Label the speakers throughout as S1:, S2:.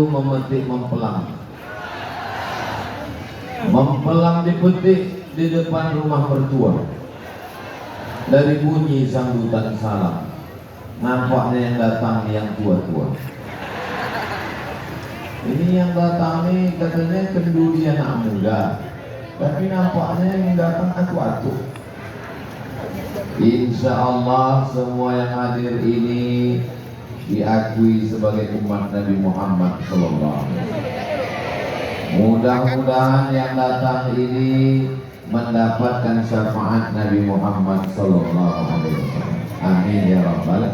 S1: memetik mempelang. Mempelang dipetik di depan rumah mertua. Dari bunyi sambutan salam, nampaknya yang datang yang tua-tua. Ini yang datang nih katanya kenduri anak muda, tapi nampaknya yang datang atu-atu. Insya Allah semua yang hadir ini diakui sebagai umat Nabi Muhammad SAW. Mudah-mudahan yang datang ini mendapatkan syafaat Nabi Muhammad SAW. Amin ya Rabbal.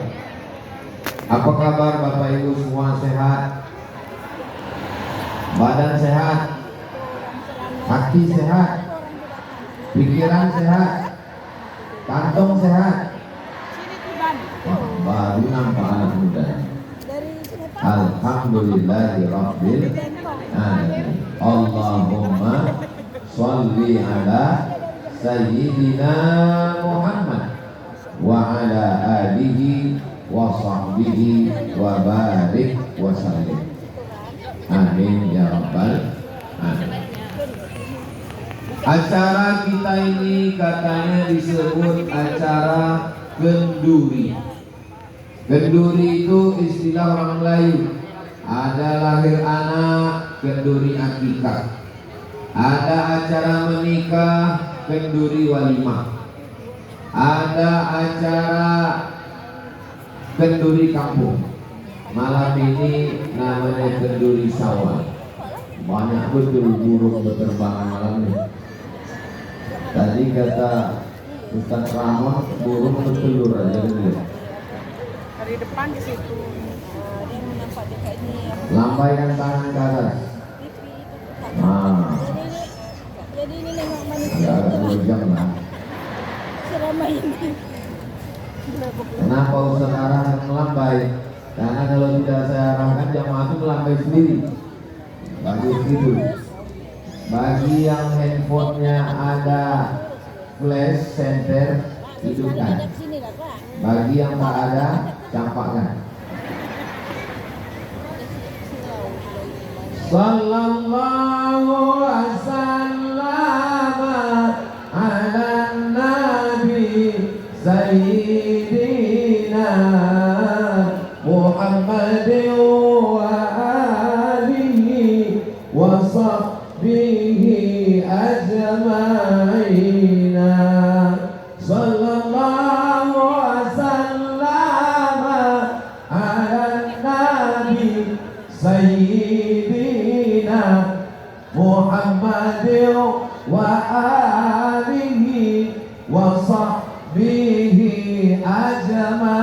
S1: Apa kabar Bapak Ibu semua, sehat? Badan sehat? Hati sehat? Pikiran sehat? Kantong sehat? Baru nampak anak muda. Alhamdulillahi Rabbil Alamin. Allahumma sholli ala Sayyidina Muhammad wa ala alihi wa sahbihi wa barik wa sallim. Amin ya Rabbal Alamin. Acara kita ini katanya disebut acara kenduri. Kenduri itu istilah orang Melayu. Ada lahir anak, kenduri akikah. Ada acara menikah, kenduri walimah. Ada acara kenduri kampung. Malam ini namanya kenduri sawah. Banyak betul burung berterbangan malam ini. Tadi kata Ustaz Ramon, burung bertelur aja dulu.
S2: Dari depan ke situ. Dia nampak dekat ini.
S1: Lambaikan tangan ke atas. Nah,
S2: Jadi ini nengok manusia.
S1: agak 2 jam lah.
S2: Seramai ini.
S1: Kenapa Ustaz arahkan melambai? Karena kalau tidak saya arahkan jamaah itu melambai sendiri. Bagus gitu. Bagi yang handphonenya ada flash center, hidupkan. Bagi yang tak ada, campakkan. Sallallahu alaihi wasallam ala nabi sayyidina Muhammadin wa alihi wa sahbihi ajma'ina. Sallallahu alaihi wasallam ala nabi sayyidina Muhammadin wa alihi wa sahbihi ajma'ina.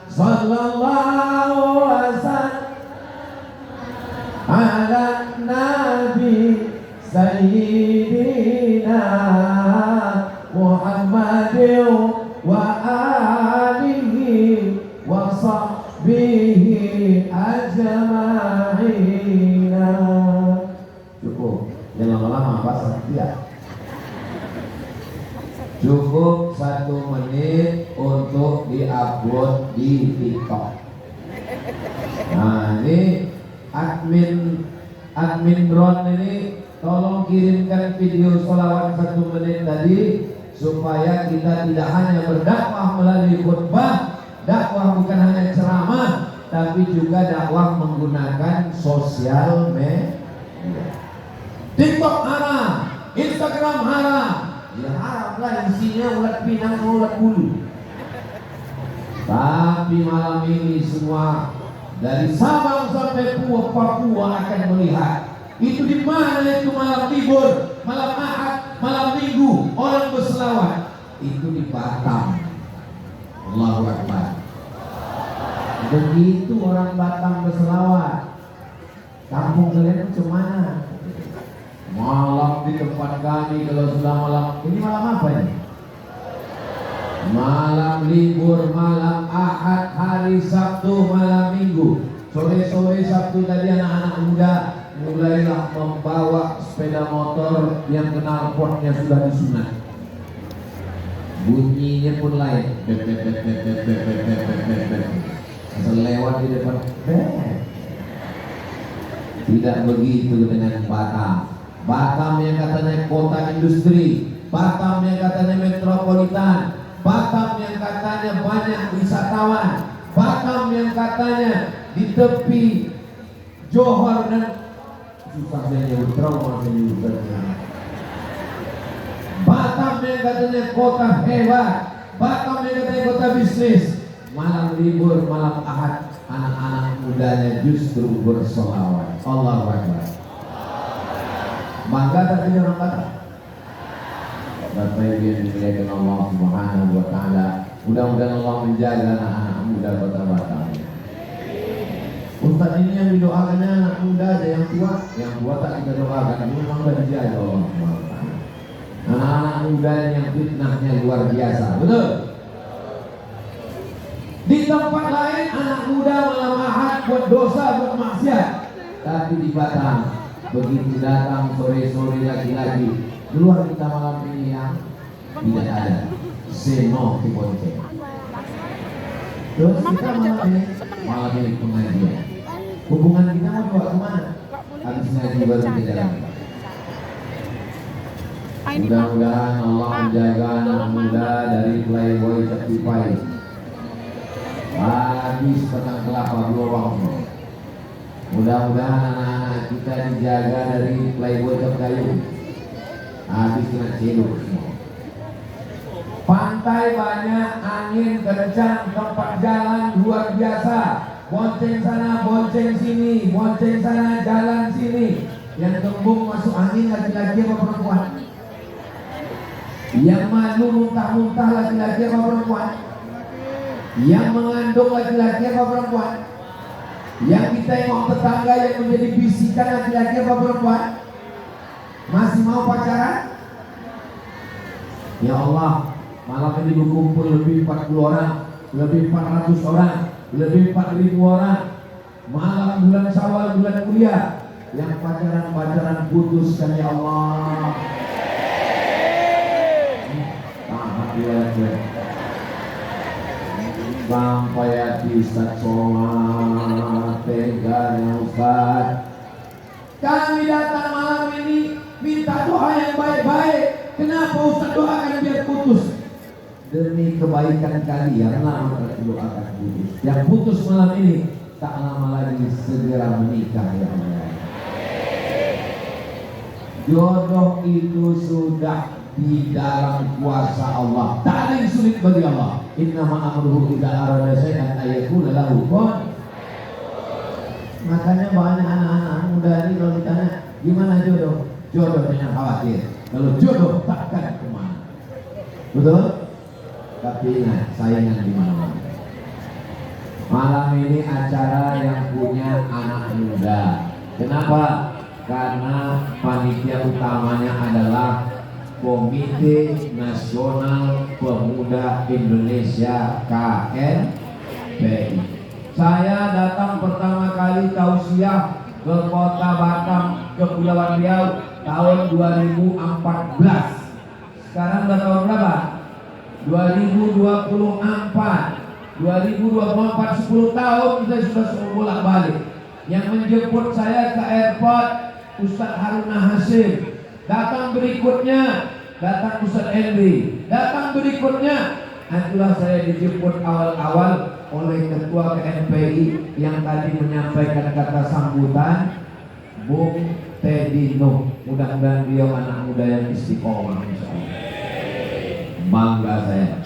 S1: Sallallahu alaihi wasallam ala nabi sayyidina Muhammadin wa alihi wa sahbihi ajma'ina. Cukup, jangan lama-lama Pak Satya. Cukup 1 menit untuk diupload di TikTok. Nah ini admin drone ini tolong kirimkan video sholawat 1 menit tadi, supaya kita tidak hanya berdakwah melalui khutbah. Dakwah bukan hanya ceramah, tapi juga dakwah menggunakan sosial media. TikTok haram, Instagram haram. Ya haram lah, isinya ulat pinang, ulat bulu. Tapi malam ini semua dari Sabang sampai Papua akan melihat. Itu di mana itu malam libur, malam Ahad, malam Minggu orang berselawat. Itu di Batam. Allahu Akbar. Begitu orang Batam berselawat. Kampung kalian macam mana? Malam di tempat kami kalau sudah malam. Ini malam apa ini? Malam libur, malam Ahad, hari Sabtu, malam Minggu. Sore-sore Sabtu tadi anak-anak muda mulailah membawa sepeda motor yang knalpotnya sudah disunat. Bunyinya pun lain. lewat di depan. Tidak begitu dengan Batam. Batam yang katanya kota industri, Batam yang katanya metropolitan, Batam yang katanya banyak wisatawan, Batam yang katanya di tepi Johor dan susah saya nyebut, trauma saya nyebutnya. Batam yang katanya kota hebat, Batam yang katanya kota bisnis. Malam libur, malam Ahad, anak-anak mudanya justru bersolawat. Allahu Akbar. Bangga tak punya orang Batam? Bapak Ibu yang dimuliakan Allah Subhanahu wa Ta'ala, mudah-mudahan Allah menjaga anak-anak muda kota Batam. Ustaz ini yang didoakannya anak muda aja, yang tua tak kita doakan. Memang sudah dijaga Allah Subhanahu wa Ta'ala. Anak-anak muda yang fitnahnya luar biasa, betul? Di tempat lain anak muda malam Ahad buat dosa, buat maksiat. Tapi di Batam begitu datang sore-sore lagi-lagi keluar kita malam ini yang tidak ada seno di bonceng. Terus kita malam ini pengajian. Hubungan kita mau bawa kemana? Habis ngaji baru kita jalan. Mudah-mudahan Allah menjaga anak muda dari playboy tertipai. Habis petang kelapa berubah. Mudah-mudahan anak-anak kita dijaga dari playboy terkayu. Habis kena cedok semua. Pantai banyak, angin kencang, tempat jalan luar biasa. Bonceng sana, bonceng sini, bonceng sana, jalan sini. Yang kembung masuk angin laki-laki apa perempuan? Yang malu muntah-muntah laki-laki apa perempuan? Yang mengandung laki-laki apa perempuan? Yang kita tengok tetangga yang menjadi bisikan laki-laki apa perempuan? Masih mau pacaran? Ya Allah, malam ini berkumpul lebih 40 orang, lebih 400 orang, lebih 4.000 orang. Malam bulan Syawal, bulan kuliah, yang pacaran-pacaran putuskan ya Allah. Sampai hati Ustaz sholat teganya Ustaz. Kami datang malam ini minta doa yang baik-baik. Kenapa Ustaz doakan biar putus? Demi kebaikan kalian lama doakan putus. Yang putus malam ini tak lama lagi segera menikah ya Allah. Jodoh itu sudah di dalam kuasa Allah. Tak ada yang sulit bagi Allah. Innama amruhu idza arada syai'an ayyakuna lahu kun. Makanya banyak anak-anak muda ini kalau ditanya gimana jodoh, jodoh jangan khawatir. Kalau jodoh takkan kemana. Betul? Tapi ingat saingan di mana-mana. Malam ini acara yang punya anak muda. Kenapa? Karena panitia utamanya adalah Komite Nasional Pemuda Indonesia KNPI. Saya datang pertama kali tausiah ke kota Batam, Kepulauan Riau tahun 2014. Sekarang udah tahun berapa? 2024. 2024 10 tahun kita sudah bolak-balik. Yang menjemput saya ke airport Ustaz Haruna Hasim. Datang berikutnya, datang Ustaz Henry. Datang berikutnya, itulah saya dijemput awal-awal oleh Ketua KNPI yang tadi menyampaikan kata sambutan, Bung Teddy Nuh. Mudah-mudahan beliau anak muda yang istiqomah, insyaallah. Bangga saya.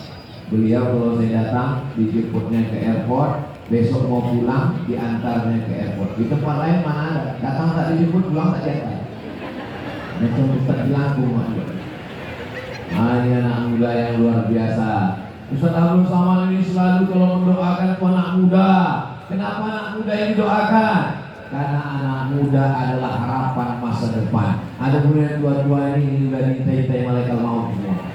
S1: Beliau kalau saya datang dijemputnya ke airport, besok mau pulang diantarnya ke airport. Di tempat lain mana ada? Datang tak dijemput, pulang tak diantar. Macam Ustaz Lampung hanya anak muda yang luar biasa. Ustaz Abdul Somad ini selalu kalau mendoakan anak muda. Kenapa anak muda yang didoakan? Karena anak muda adalah harapan masa depan. Ada pun yang tua-tua ini sudah ditai-tai malaikat maut semua.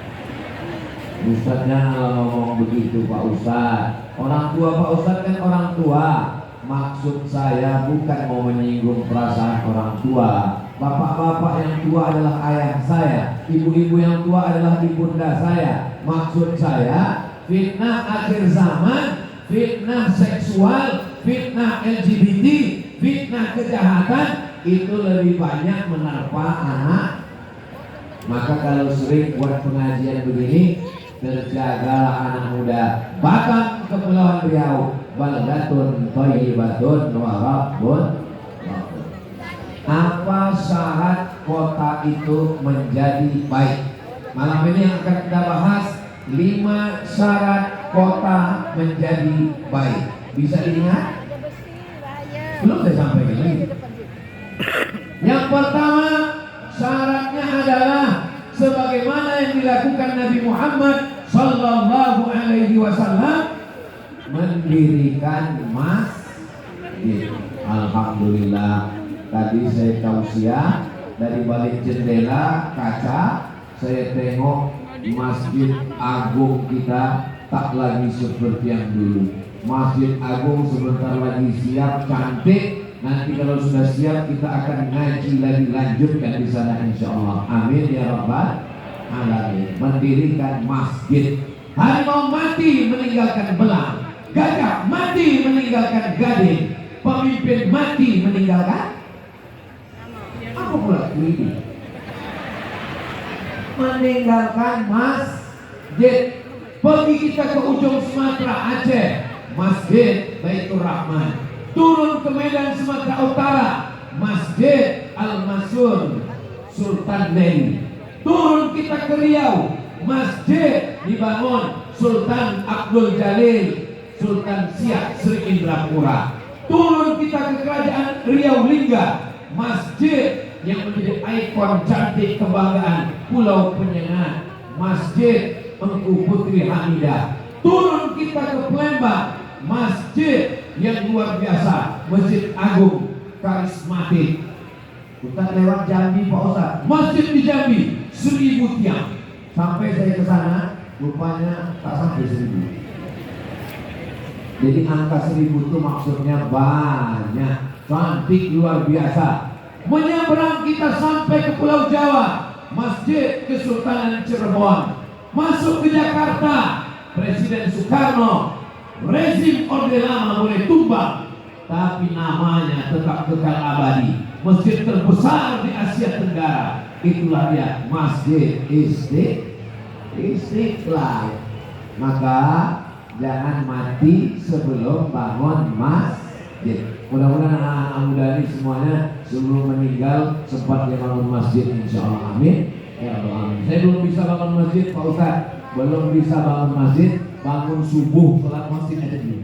S1: Ustaz janganlah ngomong begitu Pak Ustaz. Orang tua Pak Ustaz kan orang tua. Maksud saya bukan mau menyinggung perasaan orang tua. Bapak-bapak yang tua adalah ayah saya, ibu-ibu yang tua adalah ibunda saya. Maksud saya, fitnah akhir zaman, fitnah seksual, fitnah LGBT, fitnah kejahatan itu lebih banyak menerpa anak. Maka kalau sering buat pengajian begini, terjagalah anak muda. Batam Kepulauan Riau, baldatun thayyibatun wa rabbun. Apa syarat kota itu menjadi baik? Malam ini akan kita bahas 5 syarat kota menjadi baik. Bisa diingat? Belum saya sampaikan lagi. Yang pertama, syaratnya adalah sebagaimana yang dilakukan Nabi Muhammad sallallahu alaihi wasallam, mendirikan masjid. Alhamdulillah, tadi saya tausiah dari balik jendela kaca, saya tengok Masjid Agung kita tak lagi seperti yang dulu. Masjid Agung sebentar lagi siap, cantik. Nanti kalau sudah siap kita akan ngaji lagi, lanjutkan di sana insyaallah. Amin ya rabbal alamin. Mendirikan masjid. Harimau mati meninggalkan belang, gajah mati meninggalkan gading, pemimpin mati meninggalkan apa pula ini? Meninggalkan masjid. Pergi kita ke ujung Sumatera Aceh, Masjid Baitur Rahman. Turun ke Medan Sumatera Utara, Masjid Al-Masyur Sultan Neni. Turun kita ke Riau, masjid dibangun Sultan Abdul Jalil, Sultan Siak Sri Indrapura. Turun kita ke Kerajaan Riau Lingga, masjid yang menjadi ikon cantik kebanggaan Pulau Penyengat, Masjid Engku Putri Hamidah. Turun kita ke Palembang, masjid yang luar biasa, Masjid Agung Karismatik. Kita lewat Jambi Pak Ustaz, masjid di Jambi 1000 tiang. Sampai saya ke sana, rupanya tak sampai 1000. Jadi angka 1000 itu maksudnya banyak, cantik luar biasa. Menyeberang kita sampai ke Pulau Jawa, Masjid Kesultanan Cirebon. Masuk ke Jakarta, Presiden Soekarno, rezim Orde Lama boleh tumbang, tapi namanya tetap kekal abadi. Masjid terbesar di Asia Tenggara, itulah dia, Masjid Istiqlal. Maka jangan mati sebelum bangun masjid. Mudah-mudahan anak-anak muda ini semuanya sebelum meninggal sempat dia bangun masjid, insyaallah. Amin ya rabbal alamin. Saya belum bisa bangun masjid Pak Ustaz, belum bisa bangun masjid, bangun subuh sholat masjid aja dulu,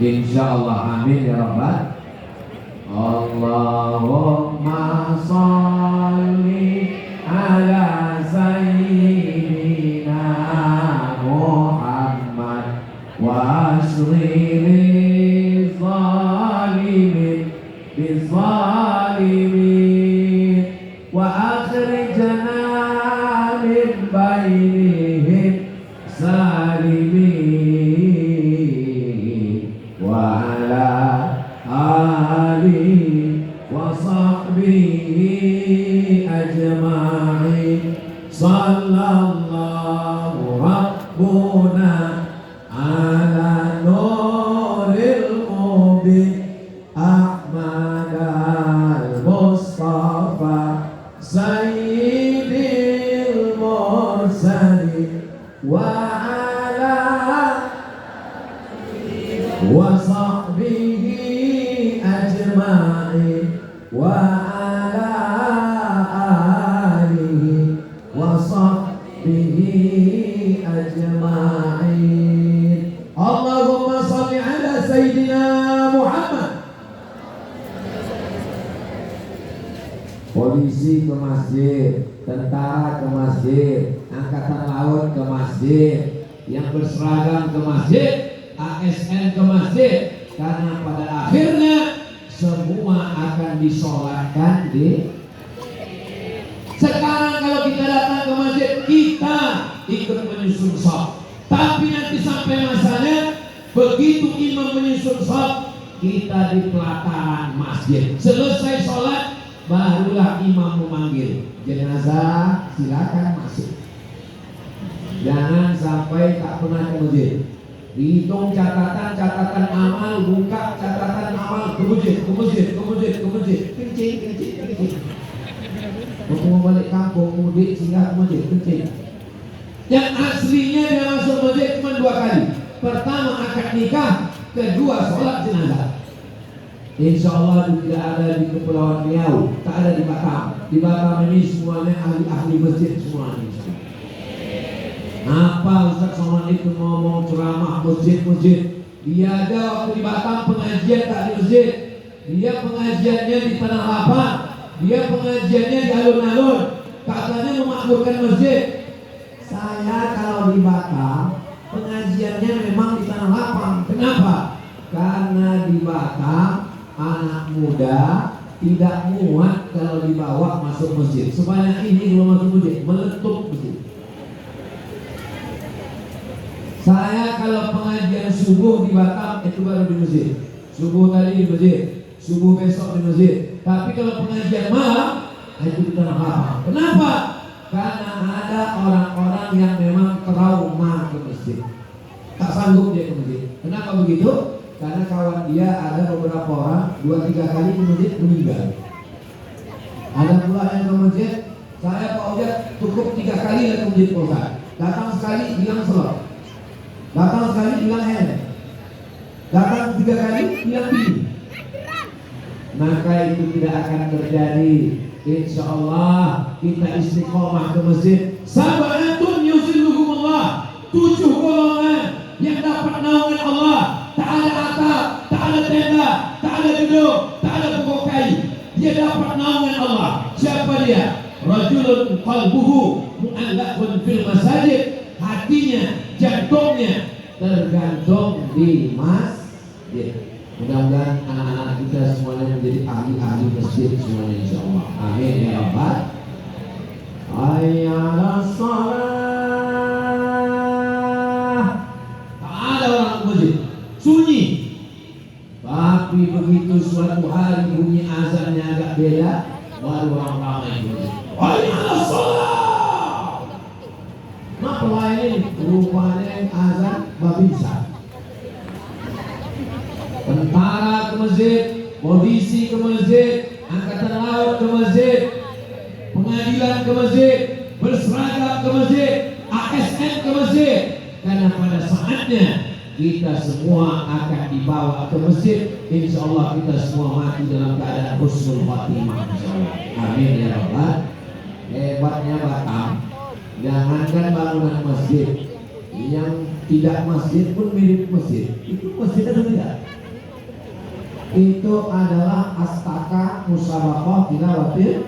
S1: insyaallah. Amin ya rabbal. Allahumma sholli ala sayyidina Muhammad wa ashril zalimin bizalimin wa akhrijna min bainihim salimin wa ala alihi wa sahbihi ajma'in. Sallallahu rabbuna ala nuril mubin Ahmad al-Mustafa sayyidil mursalin wa ala wa sahbihi ajma'in wa ala alihi wa sahbihi ajma'in. Allahumma shalli ala sayyidina Muhammad. Polisi ke masjid, tentara ke masjid, angkatan laut ke masjid, yang berseragam ke masjid, ASN ke masjid, karena pada akhirnya semua akan disolatkan di. Sekarang kalau kita datang ke masjid, kita ikut menyusun shaf. Tapi nanti sampai masanya, begitu imam menyusun shaf, kita di pelataran masjid. Selesai sholat, barulah imam memanggil jenazah, silakan masuk. Jangan sampai tak pernah ke masjid. Hitung catatan amal, buka catatan amal ke masjid. Kencing. Waktu mau balik kampung, mudik singgah ke masjid, kencing. Yang aslinya dia masuk masjid cuma 2 kali. Pertama akad nikah, kedua sholat jenazah. Insya Allah tidak ada di Kepulauan Riau, tak ada di Batam. Di Batam ini semuanya ahli-ahli masjid semua. Apa Ustaz Somad itu ngomong ceramah masjid? Dia ada waktu di Batam pengajian tak di masjid. Dia pengajiannya di Tanah Lapang. Dia pengajiannya di alun-alun. Katanya memakmurkan masjid. Saya kalau di Batam pengajiannya memang di Tanah Lapang. Kenapa? Karena di Batam anak muda tidak muat kalau dibawa masuk masjid. Sebanyak ini kalau masuk masjid, meletup masjid. Saya kalau pengajian subuh di Batam itu baru di masjid. Subuh tadi di masjid, subuh besok di masjid. Tapi kalau pengajian malam itu di Tanah Lapang. Kenapa? Karena ada orang-orang yang memang trauma ke masjid, tak sanggup dia ke masjid. Kenapa begitu? Karena kawan dia ada beberapa orang 2-3 kali ke masjid meninggal. Ada pula yang ke masjid, saya Pak Ojek cukup 3 kali ke masjid Ustaz. Datang sekali bilang selot, datang sekali bilang helm, datang 3 kali bilang pilih. Maka itu tidak akan terjadi. Insya Allah kita istiqomah ke masjid. Sab'atun yuzilluhumullah, 7 golongan yang dapat naungan Allah. Tak ada atap, tak ada tenda, tak ada gedung, tak ada pokok kayu. Dia dapat naungan Allah. Siapa dia? Rajulun qalbuhu mu'allaqun fil masajid. Hatinya, jantungnya tergantung di masjid. Mudah-mudahan anak-anak kita semuanya menjadi ahli-ahli masjid semuanya insyaallah. Amin ya rabbal alamin. Hayya shalah. Tak ada orang masjid, sunyi. Tapi begitu suatu hari bunyi azannya agak beda, baru orang ramai masjid. Hayya shalah. Kenapa ini rupanya azan babinsa? Tentara ke masjid, polisi ke masjid, angkatan laut ke masjid, pengadilan ke masjid, berseragam ke masjid, ASN ke masjid. Karena pada saatnya kita semua akan dibawa ke masjid. Insya Allah kita semua mati dalam keadaan husnul khatimah. Amin ya rabbal. Hebatnya Batam, jangankan bangunan masjid, yang tidak masjid pun mirip masjid. Itu masjid atau tidak? Itu adalah astaka musabaqah tilawatil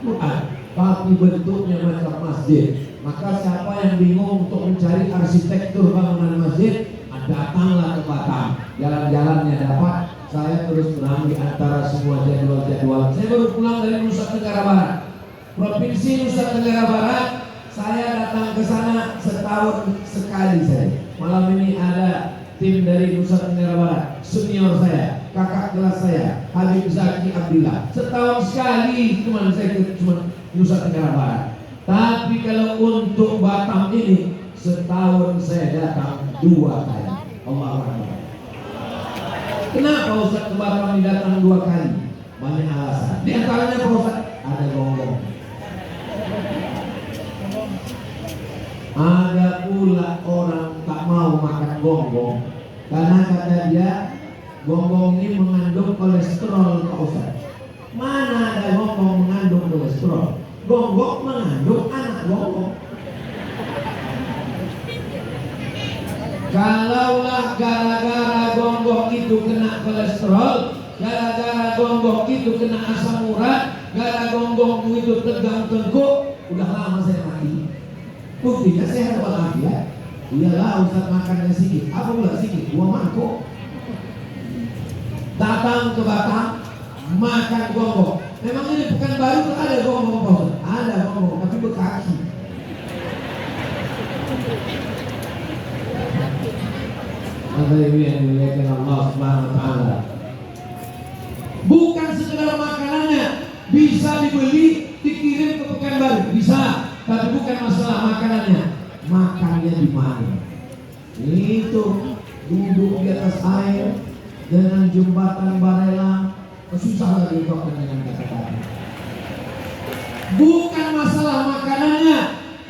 S1: Quran, tapi bentuknya macam masjid. Maka siapa yang bingung untuk mencari arsitektur bangunan masjid, datanglah ke Batam. Jalan-jalannya dapat. Saya terus terang di antara semua jadwal-jadwal. Saya baru pulang dari Nusa Tenggara Barat, provinsi Nusa Tenggara Barat. Saya datang ke sana setahun sekali saja. Malam ini ada tim dari Nusa Tenggara Barat, senior saya, kakak kelas saya, Habib Zaki Abdillah. Setahun sekali cuma saya ke Nusa Tenggara Barat. Tapi kalau untuk Batam ini setahun saya datang 2 kali. Allahu Akbar. Kenapa Ustaz ke Batam ini datang 2 kali? Banyak alasan. Di antaranya Pak Ustaz, ada gonggong. Ada pula orang tak mau makan gonggong karena kata dia gonggong ini mengandung kolesterol. Pak Ustaz, mana ada gonggong mengandung kolesterol? Gonggong mengandung anak gonggong. Kalaulah gara-gara gonggong itu kena kolesterol, gara-gara gonggong itu kena asam urat, gara-gara gonggong itu tegang tengkuk, udah lama saya mati. Buktinya sehat walafiat. Iyalah Ustaz makannya sedikit, apa pula sedikit? 2 mangkok. Datang ke Batam, makan gonggong. Memang ini bukan baru, ada gonggong. Ada gonggong, tapi berkaki. Yang dimuliakan Allah Subhanahu wa taala. Bukan sekedar makanannya, bisa dibeli, dikirim ke Pekanbaru, bisa. Tapi bukan masalah makanannya, makannya di mana. Itu duduk di atas air dengan jembatan barelang, susah lagi kok dengan kata-kata. Bukan masalah makanannya,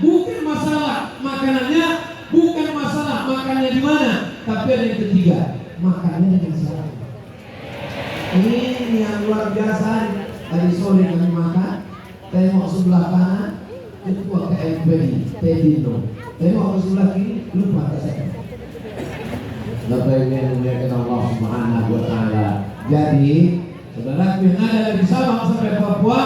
S1: bukan masalah makanannya, bukan masalah makannya di mana, tapi ada yang ketiga, makannya dengan siapa. Ini yang luar biasa. Tadi sore kami makan, tengok sebelah kanan, ketua KMPI, Tedino. Tengok ke sebelah kiri, lupa saya. Bapak Ibu yang dimuliakan Allah Subhanahu wa Ta'ala. Jadi, saudaraku yang ada dari Sabang sampai Papua,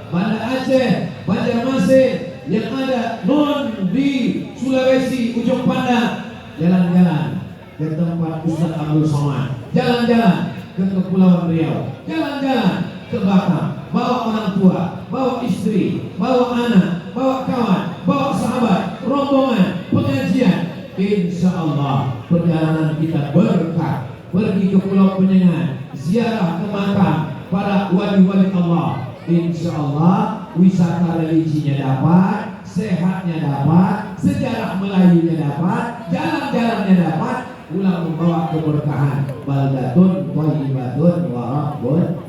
S1: Banda Aceh, Banjarmasin, yang ada non di Sulawesi, Ujung Pandang, jalan-jalan ke tempat Ustaz Abdul Somad, jalan-jalan ke Kepulauan Riau, jalan-jalan ke Batam, bawa orang tua, bawa istri, bawa anak, bawa kawan, bawa sahabat, rombongan, pengajian. Insya Allah perjalanan kita berkah. Pergi ke Pulau Penyengat, ziarah ke makam para wali-wali Allah. Insya Allah wisata religinya dapat, sehatnya dapat, sejarah Melayunya dapat, jalan-jalannya dapat, pulang membawa keberkahan. Baldatun thayyibatun wa rabbun.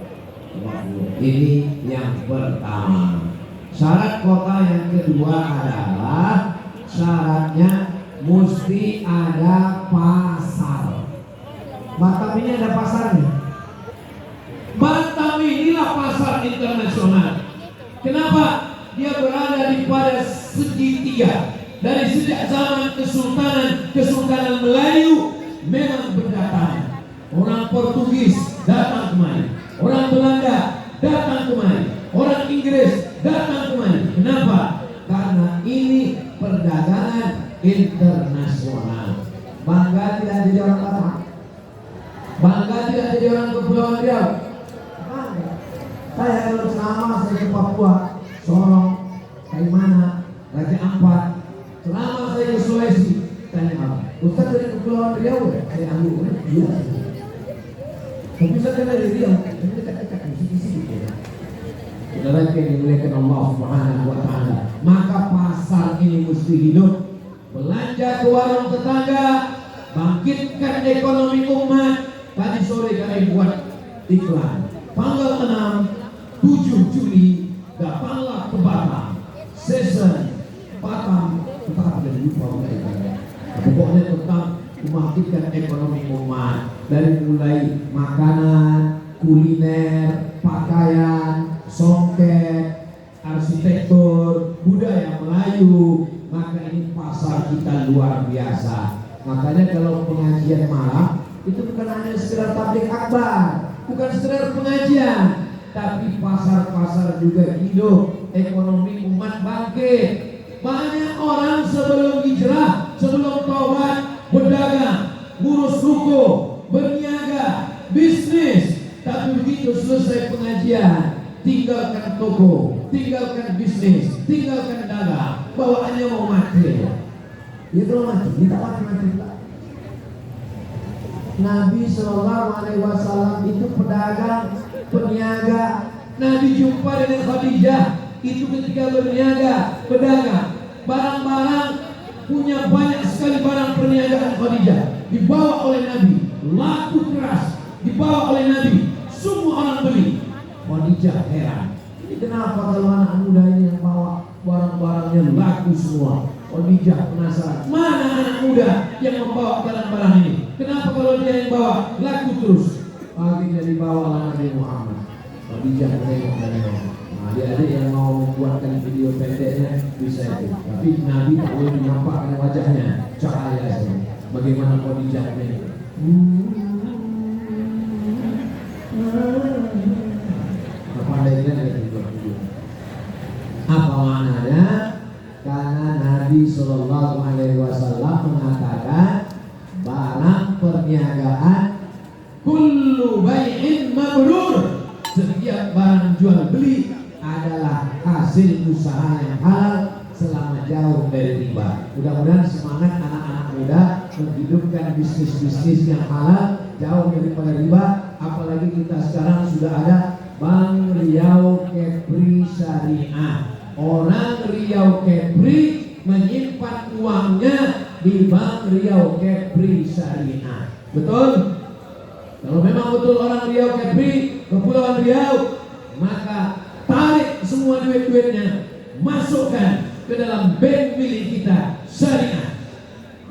S1: Ini yang pertama. Syarat kota yang kedua adalah syaratnya mesti ada pasar. Batam ini ada pasarnya. Batam inilah pasar internasional. Kenapa? Dia berada di pada segitiga. Dari sejak zaman Kesultanan Melayu memang berdatangan. Orang Portugis datang kemari, orang Belanda datang kemari, orang Inggris datang kemari. Kenapa? Karena ini perdagangan internasional. Bangga tidak jadi orang Batam? Bangga tidak jadi orang Kepulauan Riau? Bangga. Saya kalau selama saya ke Papua, Sorong, Kaimana, Raja Ampat, selama saya ke Sulawesi, tanya apa? Ustaz dari Kepulauan Riau ya? Saya ambil, iya. Tapi saya dari Riau, ini dekat-dekat musik-musik gitu. Saudara yang dimuliakan Allah Subhanahu wa Ta'ala, maka pasar ini mesti hidup. Belanja ke warung tetangga, bangkitkan ekonomi umat. Tadi sore kami buat iklan. Tanggal 6, 7 Juli, datanglah ke Batam. Season Batam, tetap jadi lupa mereka. Pokoknya tetap membangkitkan ekonomi umat. Dari mulai makanan, kuliner, pakaian, songket, arsitektur, budaya Melayu. Maka ini pasar kita luar biasa. Makanya kalau pengajian malam itu bukan hanya sekedar tabligh akbar, bukan sekedar pengajian, tapi pasar-pasar juga hidup, ekonomi umat bangkit. Banyak orang sebelum hijrah, sebelum taubat, berdagang, ngurus ruko, berniaga, bisnis. Tapi begitu selesai pengajian, tinggalkan toko, tinggalkan bisnis, tinggalkan dagang, bawaannya mau mati. Ya kalau mati, kita mati. Nabi SAW itu pedagang, peniaga. Nabi jumpa dengan Khadijah itu ketika berniaga, pedagang, barang-barang, punya banyak sekali barang perniagaan Khadijah dibawa oleh Nabi, laku keras dibawa oleh Nabi, semua orang beli. Khadijah heran, ini kenapa kalau anak muda ini yang bawa barang-barangnya laku semua? Khadijah penasaran, mana anak muda yang membawa barang-barang ini? Kenapa kalau dia yang bawa laku terus? Akhirnya dibawa Nabi Muhammad. Khadijah menengok dan menengok. Nah, adik-adik yang mau membuatkan video pendeknya bisa itu. Tapi Nabi tak boleh menampakkan wajahnya, cahaya saja. Bagaimana Khadijah menengok? Apa maknanya? Karena Nabi Shallallahu Alaihi Wasallam mengatakan barang perniagaan kullu bai'in mabrur, setiap barang jual beli adalah hasil usaha yang halal selama jauh dari riba. Mudah-mudahan semangat anak-anak muda menghidupkan bisnis-bisnis yang halal jauh daripada riba. Apalagi kita sekarang sudah ada Bank Riau Kepri Syariah. Orang Riau Kepri menyimpan uangnya di Bank Riau Kepri Syariah. Betul? Kalau memang betul orang Riau Kepri, Kepulauan Riau, maka tarik semua duit-duitnya, masukkan ke dalam bank milik kita syariah.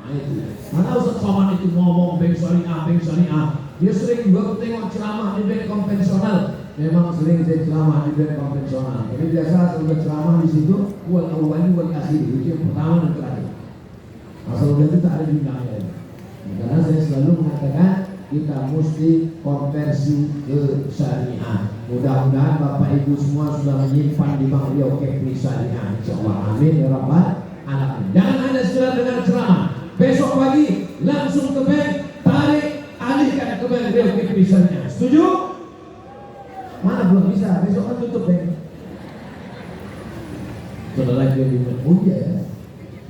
S1: Nah itu. Mana Ustaz Somad itu ngomong bank syariah. Dia sering juga tengok ceramah di bank konvensional. Memang sering saya ceramah di bank konvensional. Jadi biasa sudah ceramah di situ, buat awalnya buat akhir itu yang pertama dan terakhir. Asal udah itu tak ada bintangnya. Karena saya selalu mengatakan kita mesti konversi ke syariah. Mudah-mudahan Bapak Ibu semua sudah menyimpan di Bank Riau Kepri syariah. Insyaallah, amin ya rabbal alamin. Jangan hanya sekedar dengar ceramah. Besok pagi langsung ke bank, tarik, alihkan ke Bank Riau Kepri syariah. Setuju? Mana belum bisa? Besok kan tutup bank. Saudara yang dimulia ya.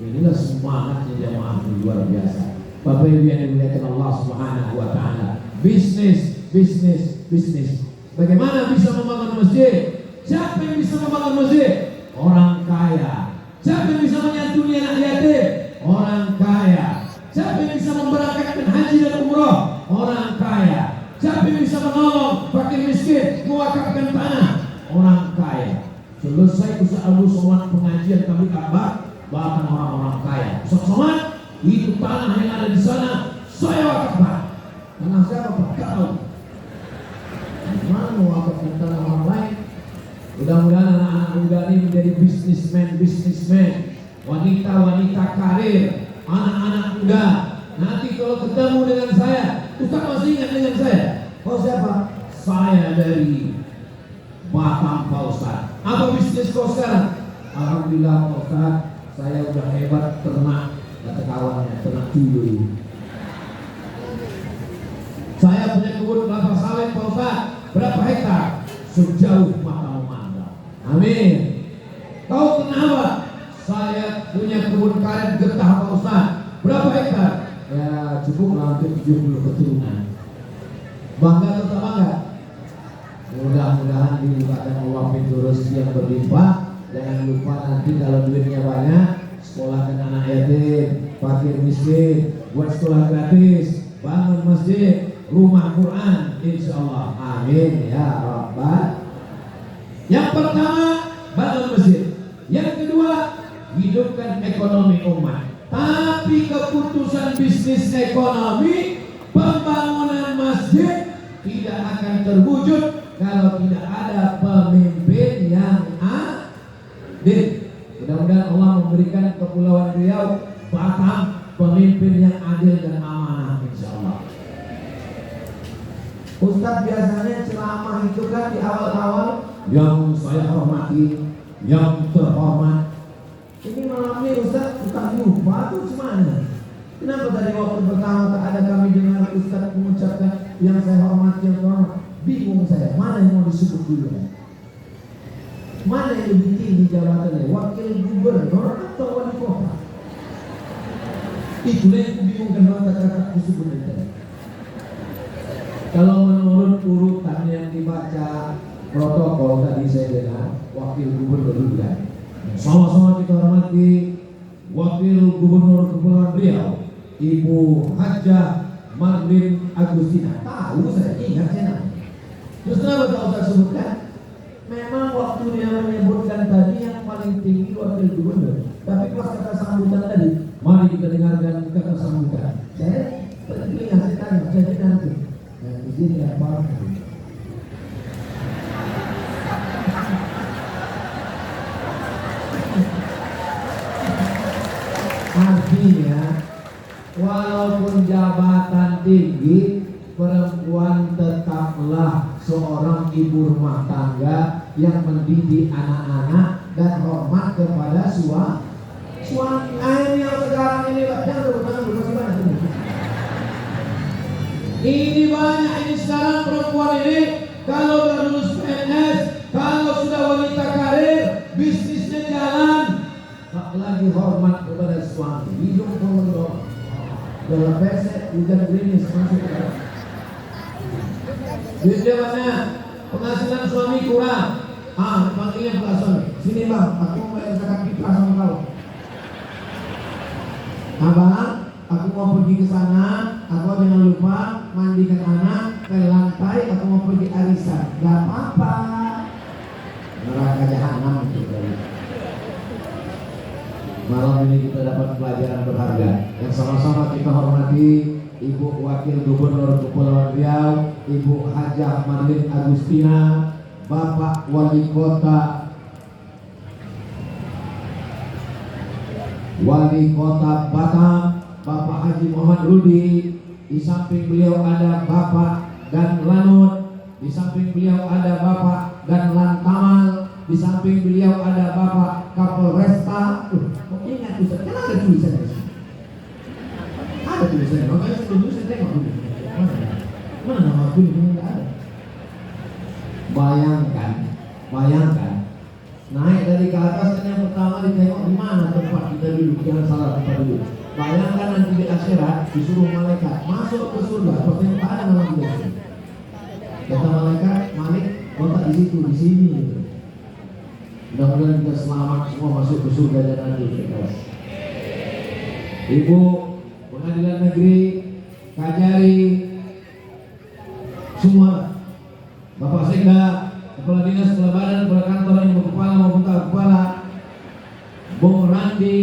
S1: Inilah semangatnya jamaah luar biasa. Bapak Ibu yang dimuliakan Allah Subhanahu wa taala. Bisnis. Bagaimana bisa membangun masjid? Siapa yang bisa membangun masjid? Orang kaya. Siapa yang bisa menyantuni anak yatim? Orang kaya. Siapa yang bisa memberangkatkan haji dan umrah? Orang kaya. Siapa yang bisa menolong fakir miskin, mewakafkan tanah? Orang kaya. Selesai Ustaz Abu Somad pengajian kami kabar, bahkan orang-orang kaya. Ustaz Somad, itu tanah yang ada di sana saya wakafkan. Tanah siapa Pak? Kau. Mana mewakafkan tanah orang lain? Mudah-mudahan anak-anak muda ini menjadi bisnismen, wanita-wanita karir, anak-anak muda. Nanti kalau ketemu dengan saya, Ustaz masih ingat dengan saya? Kau siapa? Saya dari Batam Pak Ustaz. Apa bisnis kau sekarang? Alhamdulillah Pak Ustaz, saya udah hebat ternak. Kata kawannya, ternak tuyul. Saya punya kebun kelapa sawit Pak Ustaz. Berapa hektar? Sejauh mata memandang. Amin. Kau kenapa? Saya punya kebun karet getah Pak Ustaz. Berapa hektar? Ya cukup hampir 70 keturunan. Bangga atau tak bangga? Mudah-mudahan dibukakan Allah pintu rezeki yang berlimpah. Jangan lupa nanti kalau duitnya banyak, sekolahkan anak yatim, fakir miskin, buat sekolah gratis, bangun masjid, rumah Quran, insyaallah. Amin ya rabbal. Yang pertama, bangun masjid. Yang kedua, hidupkan ekonomi umat. Tapi keputusan bisnis ekonomi, pembangunan masjid tidak akan terwujud kalau tidak ada pemimpin yang adil. Mudah-mudahan Allah memberikan Kepulauan Riau, Batam, pemimpin yang adil dan amanah insyaallah. Ustaz biasanya ceramah itu kan di awal-awal yang saya hormati, yang terhormat. Ini malam ini Ustaz lupa tuh gimana? Kenapa tadi waktu pertama tak ada kami dengar Ustaz mengucapkan yang saya hormati, yang terhormat? Bingung saya, mana yang mau disebut dulu ya? Mana yang lebih tinggi jabatannya? Wakil gubernur atau wali kota? Itulah yang bingung kenapa kata disebut tadi. Kalau menurut urutan yang dibaca protokol tadi saya dengar wakil gubernur dulu kan. Sama-sama kita hormati Wakil Gubernur Kepulauan Riau, Ibu Hajah Marlin Agustina. Tahu saya, ingat saya. Terus kenapa tak usah sebutkan? Memang waktu dia menyebutkan tadi yang paling tinggi Wakil Gubernur. Tapi pas kata sambutan tadi, mari kita dengarkan kata sambutan. Saya ingat saya tanya, jadi nanti yang di sini apa? Artinya, walaupun jabatan tinggi, perempuan tetaplah seorang ibu rumah tangga yang mendidik anak-anak dan hormat kepada suami. Ini yang sekarang ini, jangan tepuk tangan dulu, masih banyak ini. Ini banyak ini sekarang perempuan ini, kalau udah lulus PNS, kalau sudah wanita karir, bisnisnya jalan, tak lagi hormat kepada suami. Hidung pemulung dalam pesek hujan gerimis masuk ke dalam. Duitnya banyak, penghasilan suami kurang. Panggilnya Pak suami, sini bang, aku mau bayar zakat fitrah sama kau. Abang, aku mau pergi ke sana, aku jangan lupa mandikan anak ke lantai, aku mau pergi arisan. Gak apa-apa. Neraka jahanam itu. Malam ini kita dapat pelajaran berharga yang sama-sama kita hormati Ibu Wakil Gubernur Kepulauan Riau, Ibu Hajah Marlin Agustina, Bapak Wali Kota Batam, Bapak Haji Muhammad Rudi. Di samping beliau ada Bapak Dan Lanut, di samping beliau ada Bapak Dan Lantamal, di samping beliau ada Bapak Kapolresta. Kok ingat Ustaz? Kan ada tulisan di sini. Ada tulisannya, makanya sebelum saya tengok dulu. Mana nama aku ini nggak ada. Bayangkan, naik dari ke atas kan yang pertama ditengok di mana tempat kita duduk, jangan salah tempat duduk. Bayangkan nanti di akhirat disuruh malaikat masuk ke surga, seperti yang ada dalam kita. Kata malaikat, Malik, kau tak di situ, di sini. Gitu. Mudah-mudahan kita selamat semua masuk ke surga dan nanti. Ibu Pengadilan Negeri Kajari, semua Bapak Sekda, Kepala Dinas, Kepala Badan, Kepala Kantor yang berkepala maupun tak kepala, Bung Randi,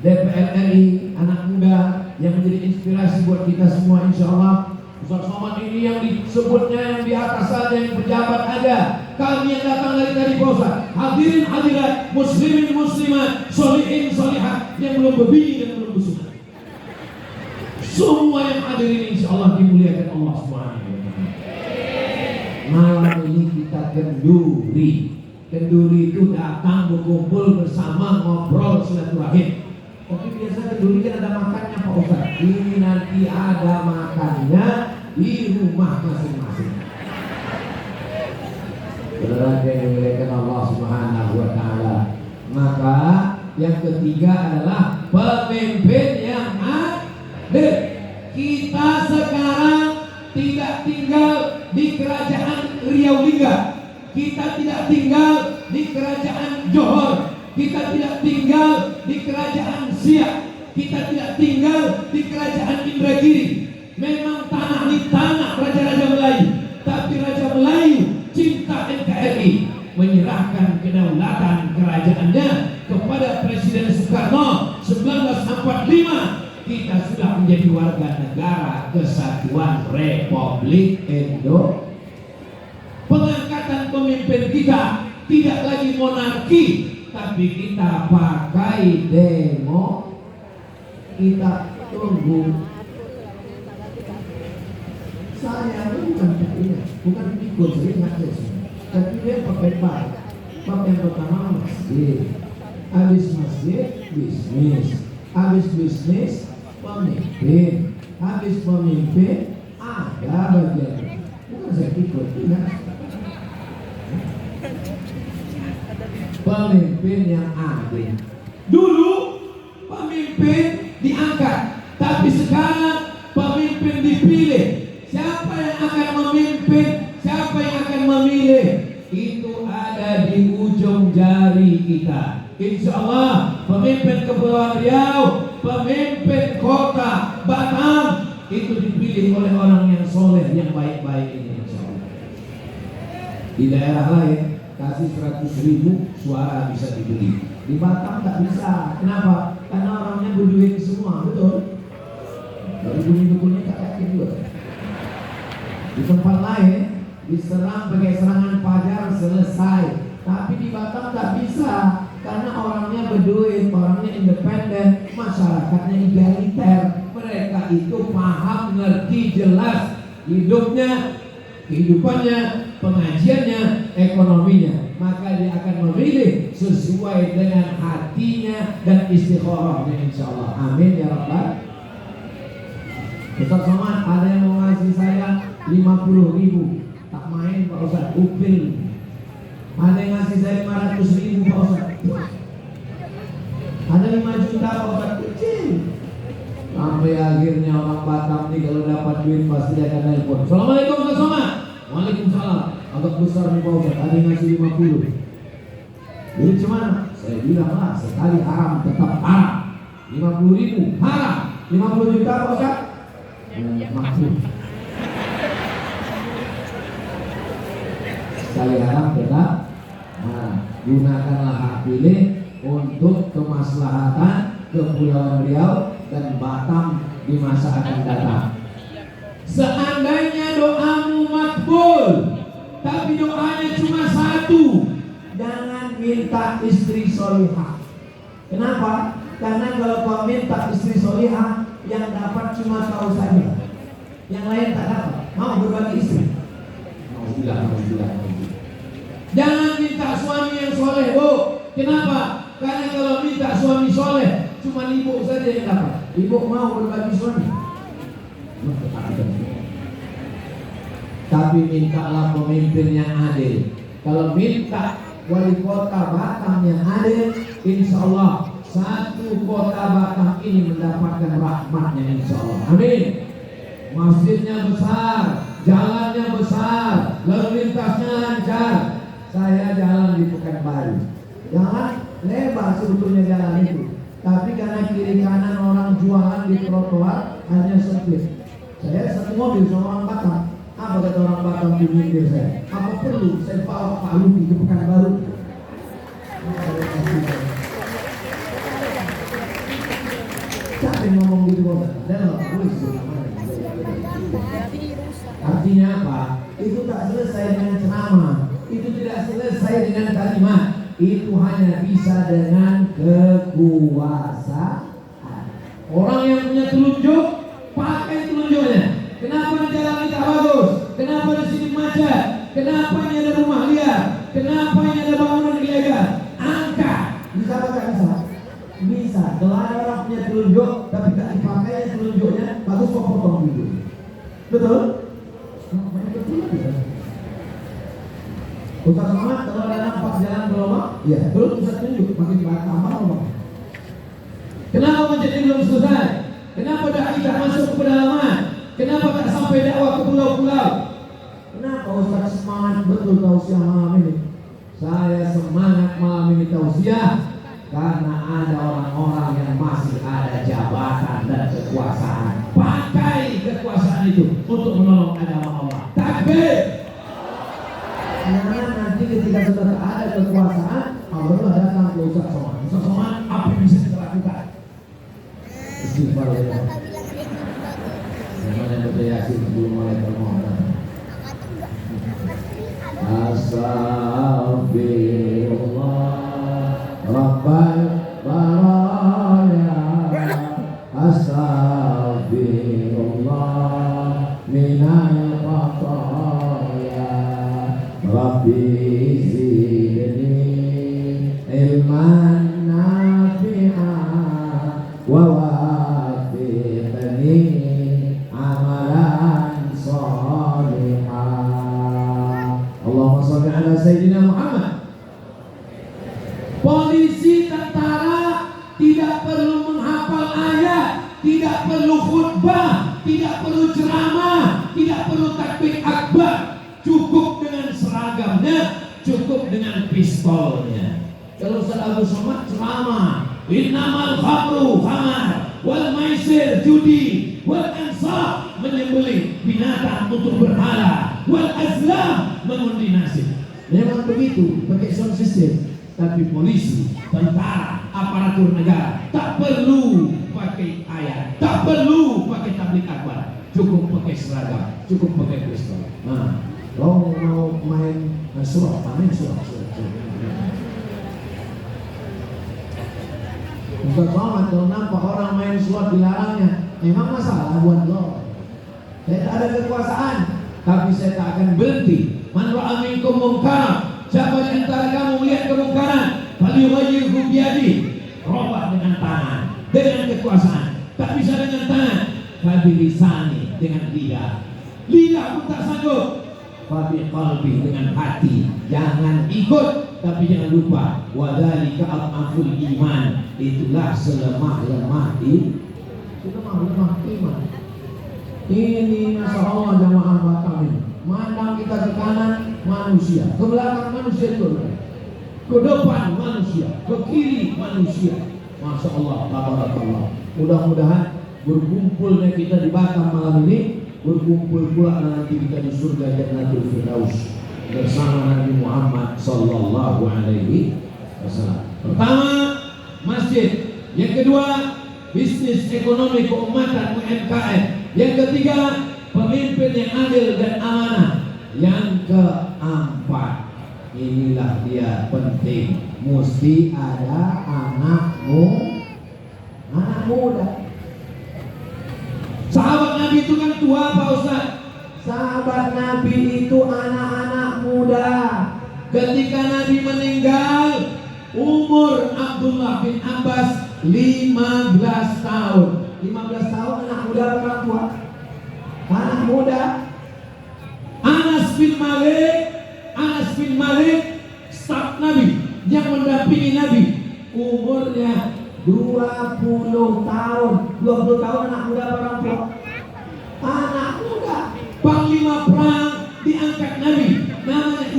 S1: DPR RI, anak muda yang menjadi inspirasi buat kita semua, insya Allah. Ustaz Somad ini yang disebutnya yang di atas saja, yang pejabat ada. Kami yang datang dari tadi Pak Ustaz, hadirin hadirat, muslimin muslimat, solihin solihat yang belum berbini dan belum bersunat. Semua yang hadir ini insya Allah dimuliakan Allah Subhanahu wa Ta'ala. Malam ini kita kenduri itu datang berkumpul bersama, ngobrol, silaturahim. Tapi biasa kenduri kan ada makannya Pak Ustaz. Ini nanti ada makannya di rumah masing-masing. Saudara yang dimuliakan Allah Subhanahu wa Ta'ala. Maka yang ketiga adalah pemimpin yang adil. Kita sekarang tidak tinggal di kerajaan Riau Lingga. Kita tidak tinggal di kerajaan Johor. Kita tidak tinggal di kerajaan Siak. Kita tidak tinggal di kerajaan Indragiri. Memang tanah ini tanah Raja-Raja Melayu, tapi Raja Melayu cinta NKRI, menyerahkan kedaulatan kerajaannya kepada Presiden Soekarno 1945. Kita sudah menjadi warga negara Kesatuan Republik Indonesia. Pengangkatan pemimpin kita tidak lagi monarki, tapi kita pakai demo. Kita tunggu. Saya bukan ikut, saya ingat sih. Tapi dia pakai bab. Bab yang pertama masjid. Habis masjid, bisnis. Habis bisnis, pemimpin. Habis pemimpin, ada bagian. Bukan saya ikut, ingat. Pemimpin yang adil. Dulu pemimpin diangkat, tapi sekarang pemimpin dipilih. Siapa yang akan memimpin, siapa yang akan memilih, itu ada di ujung jari kita. Insya Allah pemimpin Kepulauan Riau, pemimpin Kota Batam itu dipilih oleh orang yang soleh, yang baik-baik ini, insya Allah. Di daerah lain kasih 100.000 suara bisa dibeli. Di Batam tak bisa. Kenapa? Karena orangnya berduit semua, betul? Dari dukunnya tak yakin juga. Di tempat lain diserang pakai serangan pagar selesai. Tapi di Batam tak bisa karena orangnya berduit, orangnya independen, masyarakatnya egaliter. Mereka itu paham, ngerti, jelas hidupnya, kehidupannya, pengajiannya, ekonominya. Maka dia akan memilih sesuai dengan hatinya dan istikharahnya, insyaallah. Amin ya rabbal. Ustaz Somad, ada yang mau ngasih saya 50.000, tak main Pak Ustaz, upil. Ada yang ngasih saya 500.000 Pak Ustaz. Ada 5 juta Pak Ustaz, kecil. Sampai akhirnya orang Batam nih kalau dapat duit pasti dia akan nelpon. Assalamualaikum Ustaz Somad. Waalaikumsalam. Agak besar nih Pak Ustaz, ada yang ngasih 50. Jadi cuman saya bilang lah, sekali haram tetap haram. 50.000 haram. 50 juta Pak Ustaz? Maksud. Sekali harap tetap gunakanlah hak pilih untuk kemaslahatan Kepulauan Riau dan Batam di masa akan datang. Seandainya doamu makbul, tapi doanya cuma satu, jangan minta istri solihah. Kenapa? Karena kalau kau minta istri solihah, yang dapat cuma kau saja, yang lain tak dapat. Mau berbagi istri? Mau bilang. Jangan minta suami yang soleh, Bu. Kenapa? Karena kalau minta suami soleh, cuma ibu saja yang dapat. Ibu mau berbagi suami. Tapi mintalah pemimpin yang adil. Kalau minta wali kota Batam yang adil, insya Allah satu kota Batam ini mendapatkan rahmatnya, insya Allah. Amin. Masjidnya besar, jalannya besar, lalu lintasnya lancar. Saya jalan di Pekanbaru, jalan lebar sebetulnya jalan itu, tapi karena kiri kanan orang jualan di trotoar hanya sempit. Saya satu mobil sama orang Batam. Apa kata orang Batam di pinggir saya? Apa perlu saya bawa Pak Luki ke Pekanbaru? Siapa yang ngomong gitu kok? Dan nggak boleh sebut namanya. Artinya apa? Itu tak selesai dengan ceramah. Itu tidak selesai dengan kalimat. Itu hanya bisa dengan kekuasaan. Orang yang punya telunjuk, pakai telunjuknya. Kenapa di jalan ini tak bagus? Kenapa di sini macet? Kenapa ini ada rumah liar? Kenapa ini ada bangunan ilegal? Angkat. Bisa apa tak bisa? Bisa. Kalau ada orang punya telunjuk tapi tak dipakai telunjuknya, bagus kok potong dulu. Betul? Ustaz Somad, kalau ada nampak jalan berlobak, ya belum Ustaz tunjuk, makin tambah lobak. Kenapa masjid ini belum selesai? Kenapa dai tak masuk ke pedalaman? Kenapa tak sampai dakwah ke pulau-pulau? Kenapa Ustaz semangat betul tausiah malam ini? Saya semangat malam ini tausiah karena ada orang-orang yang masih ada jabatan dan kekuasaan. Pakai kekuasaan itu untuk menolong agama Allah. Takbir! Karena nanti ketika sudah tak ada kekuasaan, Allah datang ke Ustaz Somad. Ustaz Somad, apa yang bisa kita lakukan? Istighfar ya. Mana yang Yasin sebelum mulai permohonan? Astaghfirullah Rabbal baraya. Astaghfirullah minal khataya. Rabbi zidni ilman nafi'an wa wafiqni amalan salihah. Allahumma shalli ala Sayyidina Muhammad. Polisi, tentara tidak perlu menghafal ayat, tidak perlu khutbah, tidak perlu ceramah, tidak perlu takbir akbar. Cukup dengan seragamnya, cukup dengan pistolnya. Kalau Ustaz Abu Somad ceramah, innamal khamru khamar, wal maisir judi, wal ansab menyembelih binatang untuk berhala, wal azlam mengundi nasib. Memang begitu, pakai sound system. Tapi polisi, tentara, aparatur negara tak perlu pakai ayat, tak perlu pakai tablik akbar, cukup pakai seragam, cukup pakai pistol. Nah, kalau mau main surah, main surah. Ustaz Somad, kalau nampak orang main surat dilarangnya, memang masalah buat lo. Saya tak ada kekuasaan, tapi saya tak akan berhenti. Man ra'a minkum munkar, siapa di antara kamu melihat kemungkaran, falyughayyirhu biyadi, robah dengan tangan, dengan kekuasaan. Tak bisa dengan tangan, fabilisani dengan lidah. Lidah pun tak sanggup. Fabi qalbi dengan hati. Jangan ikut, tapi jangan lupa wadzalika al-aful iman. Itulah selemah-lemah iman. Ini Masya Allah jamaah Batam ini. Mandang kita ke kanan manusia, ke belakang manusia juga, ke depan manusia, ke kiri manusia. Masya Allah, tabarakallah. Mudah-mudahan berkumpulnya kita di Batam malam ini, berkumpul pula nanti kita di surga Jannatul Firdaus bersama Nabi Muhammad sallallahu alaihi wasallam. Pertama, masjid. Yang kedua, bisnis ekonomi keumatan UMKM. Yang ketiga, pemimpin yang adil dan amanah. Yang keempat, inilah dia penting, mesti ada anak muda. Sahabat Nabi itu kan tua Pak Ustaz. Sahabat Nabi itu anak-anak muda. Ketika Nabi meninggal, umur Abdullah bin Abbas 15 tahun. 15 tahun anak muda orang tua. Anak muda. Anas bin Malik, staf Nabi yang mendampingi Nabi, umurnya 20 tahun. 20 tahun anak muda orang tua. Anak muda. Panglima perang diangkat Nabi, namanya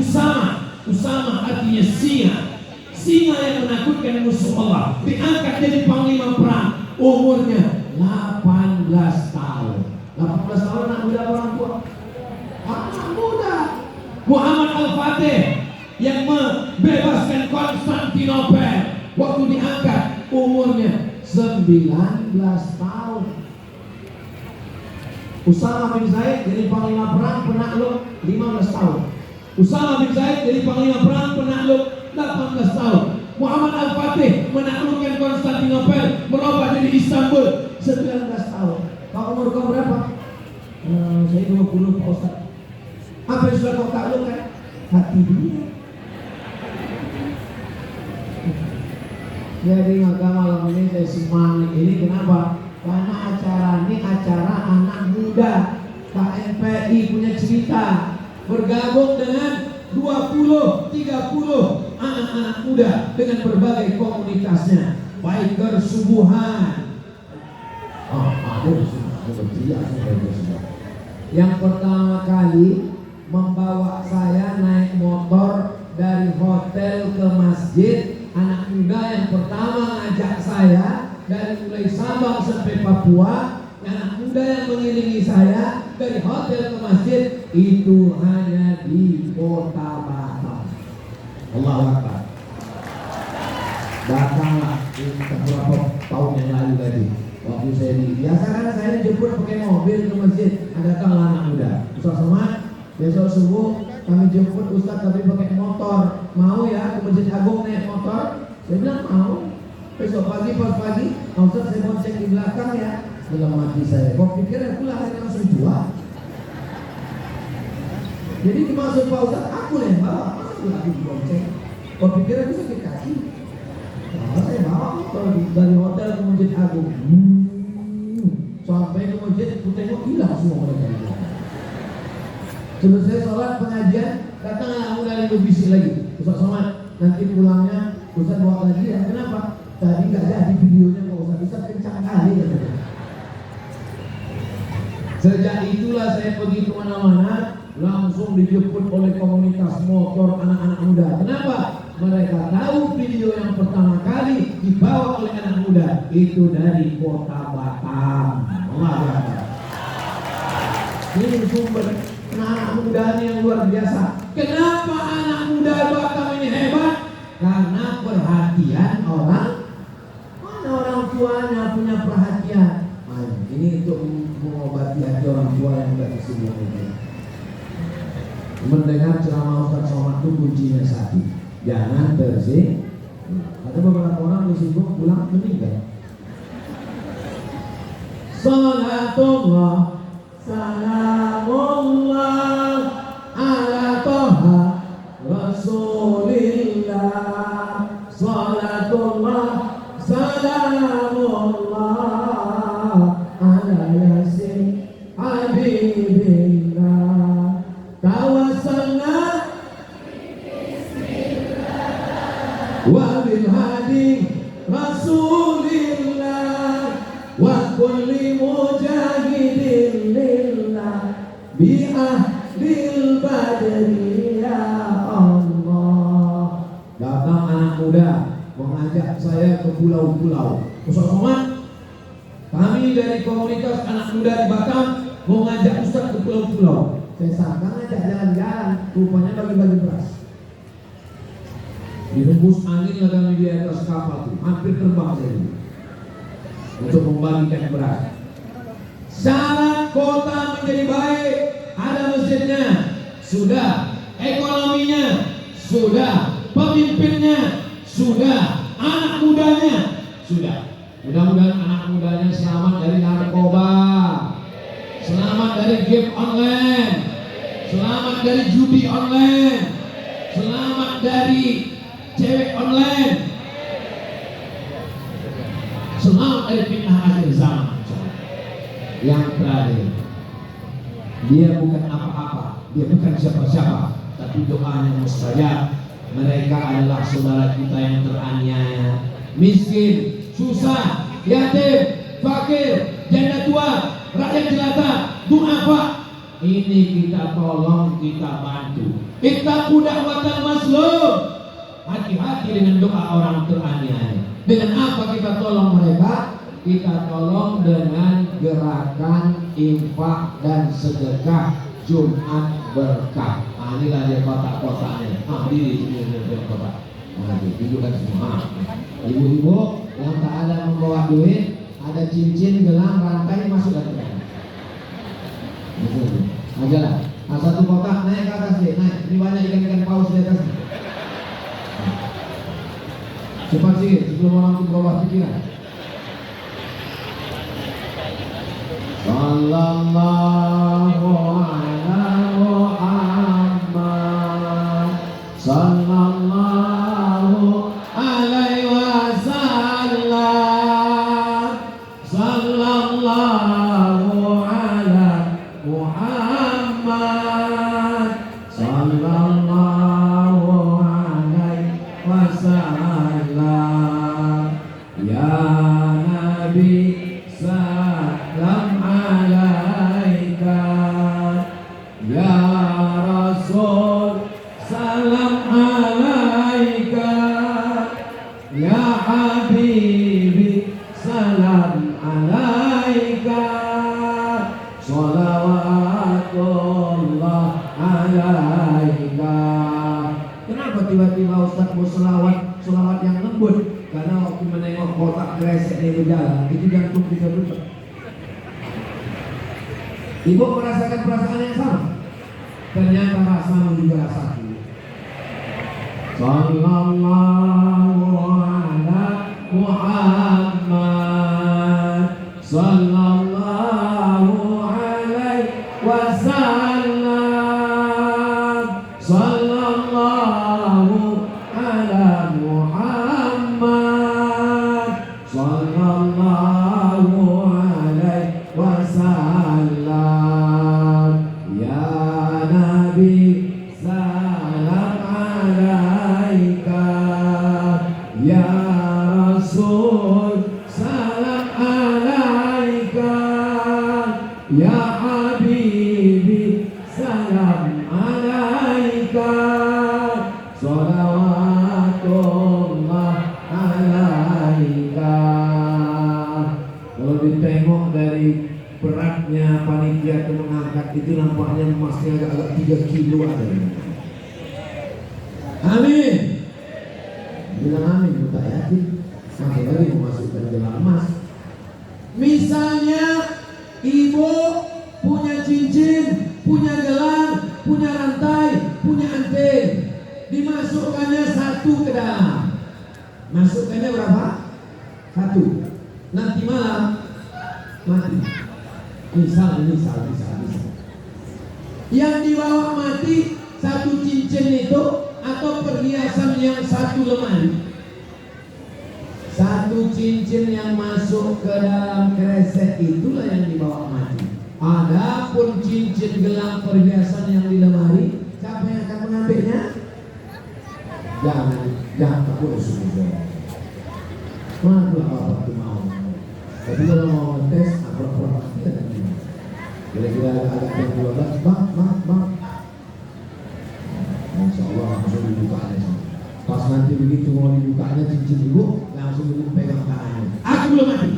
S1: Usama artinya singa yang menakutkan musuh Allah, diangkat jadi panglima perang, umurnya 18 tahun. 18 tahun anak muda orang tua. Anak muda. Muhammad Al-Fatih yang membebaskan Konstantinopel, waktu diangkat umurnya 19 tahun. Usama bin Zaid jadi panglima perang penakluk 15 tahun. Usama bin Zaid jadi panglima perang penakluk 18 tahun. Muhammad Al-Fatih menaklukkan Konstantinopel, merubah jadi Istanbul 19 tahun. Pak umur kau berapa? Saya 20 Pak Ustaz. Apa yang sudah kau taklukkan? Hati dia. Jadi maka malam ini saya semangat ini kenapa? Karena acara ini acara anak muda. KMPI punya cerita, bergabung dengan 20-30 anak-anak muda dengan berbagai komunitasnya, baik bersubuhan. Yang pertama kali membawa saya naik motor dari hotel ke masjid, anak muda yang pertama ngajak saya dari mulai Sabang sampai Papua, anak muda yang mengiringi saya dari hotel ke masjid itu hanya di kota Batam. Allahu Akbar. Datanglah beberapa tahun yang lalu tadi. Waktu saya biasa kan saya jemput pakai mobil ke masjid, datanglah anak muda. Ustaz Somad, besok subuh kami jemput Ustaz tapi pakai motor. Mau ya ke Masjid Agung naik motor? Saya bilang mau. Besok pagi pagi, Ustaz saya bonceng di belakang ya. Dalam hati saya, kok pikir aku lah yang langsung tua. Jadi dimaksud Pak Ustaz, aku yang bawa, masa aku lagi bonceng? Kok pikir aku sakit kaki? Nah, saya bawa motor dari hotel ke Masjid Agung. Sampai ke masjid, aku tengok hilang semua mereka. Selesai sholat pengajian, datang anak muda lebih bisik lagi. Ustaz Somad, nanti pulangnya Ustaz bawa lagi ya. Kenapa? Tadi nggak jadi videonya Pak Ustaz kencang kali ya. Sejak itulah saya pergi kemana-mana langsung dijemput oleh komunitas motor anak-anak muda. Kenapa? Mereka tahu video yang pertama kali dibawa oleh anak muda itu dari kota Batam. Allah. Ini sumber anak muda yang luar biasa. Kenapa anak muda Batam ini hebat? Karena perhatian orang. Mana orang tuanya punya perhatian? Ini untuk mengobati hati orang tua yang tidak tersinggung itu. Mendengar ceramah Ustaz Somad itu kuncinya satu, jangan tersinggung. Ada beberapa orang tersinggung pulang meninggal. Salatullah, salamullah ala toha Rasulillah. Salatullah, salamullah ala yasin habibillah. Tawassalna wa bil hadi Rasulillah wa kulli mujahidin lillah bi ahlil badri ya Allah. Datang anak muda mengajak saya ke pulau-pulau. Ustaz Somad, Kami dari komunitas anak muda di Batam mau ngajak Ustaz ke pulau-pulau. Saya sangka ngajak jalan-jalan, rupanya bagi-bagi beras. Dihembus angin lah kami di atas kapal itu, hampir terbang saya untuk membagikan beras. Syarat kota menjadi baik, ada masjidnya, sudah, ekonominya, sudah, pemimpinnya, sudah, anak mudanya, sudah. Mudah-mudahan anak mudanya selamat dari narkoba, selamat dari game online, selamat dari judi online, selamat dari cewek online, selamat dari fitnah akhir zaman. Yang terakhir, dia bukan apa-apa, dia bukan siapa-siapa, tapi doanya mustajab. Mereka adalah saudara kita yang teraniaya, miskin, susah, yatim, fakir, janda tua, rakyat jelata, du'afa. Ini kita tolong, kita bantu. Kita da'watal mazlum. Hati-hati dengan doa orang teraniaya. Dengan apa kita tolong mereka? Kita tolong dengan gerakan infak dan sedekah Jumat berkah. Nah, inilah dia kotak-kotaknya. Diri kotak. Nah, tunjukkan semua. Ibu-ibu yang tak ada membawa duit, ada cincin, gelang, rantai, masukkan ke dalam. Aja lah. Nah, satu kotak naik ke atas deh, naik. Ini banyak ikan-ikan paus di atas. Cepat sih, sebelum orang itu berubah pikiran. Sallallahu ala Muhammad, sallallahu alaihi wasallam, sallallahu ala Muhammad, sallallahu alaihi wasallam. Ya Nabi salam alaika, ya Rasul salam alaika, ya Habibi salam alaika, sholawatullah alaika. Kenapa tiba-tiba Ustaz mau selawat yang lembut? Karena waktu menengok kotak kresek ini berjalan, itu jantung kita berdetak. Ibu merasakan perasaan yang sama? Ternyata rasamu juga rasaku. Sallallahu ala Muhammad, sallallahu alaihi wasallam, sallallahu ala Muhammad, sallallahu alaihi wasallam. Ya Nabi salam alaika, ya Rasul salam alaika, ya Habibi salam alaika, sholawatullah alaika. Kalau ditengok dari beratnya panitia itu mengangkat itu, nampaknya emasnya agak-agak 3 kilo ada. Amin. Bilang amin, tak yakin. Masih lagi memasukkan gelang emas. Misalnya ibu punya cincin, punya gelang, punya rantai, punya anting, dimasukkannya 1 ke dalam. Masukkannya berapa? 1. Nanti malam mati. Misal. Yang dibawa mati 1 cincin itu atau perhiasan yang 1 lemari. 1 cincin yang masuk ke dalam kresek itulah yang dibawa mati. Adapun cincin, gelang, perhiasan yang di lemari, siapa yang akan mengambilnya? Jangan takut semua. Mana apa itu mau? Tapi kalau mau tes, apa-apa kita kan ini. Kira-kira agak jam 12, bang. Insya Allah langsung dibukanya. Pas nanti begitu mau dibukanya cincin ibu, langsung ibu pegang tangannya. Aku belum mati.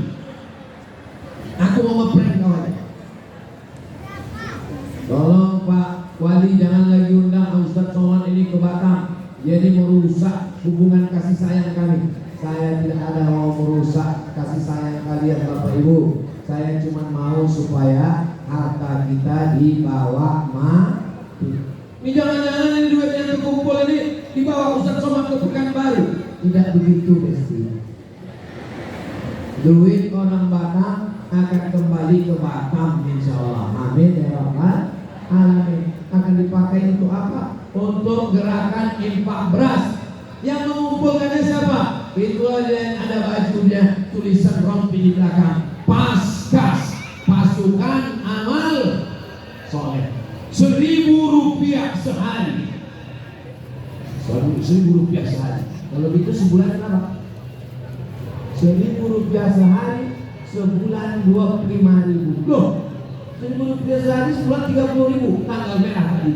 S1: jadi merusak hubungan kasih sayang kami. Saya tidak ada mau merusak kasih sayang kalian Bapak Ibu. Saya cuma mau supaya harta kita dibawa mati. Ini jangan-jangan ini duit yang terkumpul ini dibawa Ustaz Somad ke Pekanbaru. Tidak begitu Besti. Duit orang Batam akan kembali ke Batam insya Allah. Amin ya Rabbal Alamin. Akan dipakai untuk apa? Untuk gerakan infak beras. Yang mengumpulkannya siapa? Itulah yang ada bajunya, tulisan rompi di belakang. Paskas, pasukan amal soleh. 1.000 rupiah sehari. 1.000 rupiah sehari. Kalau gitu sebulan berapa? 1.000 rupiah sehari, sebulan 25.000. Loh, 1.000 rupiah sehari, sebulan 30.000. Tanggal merah tadi.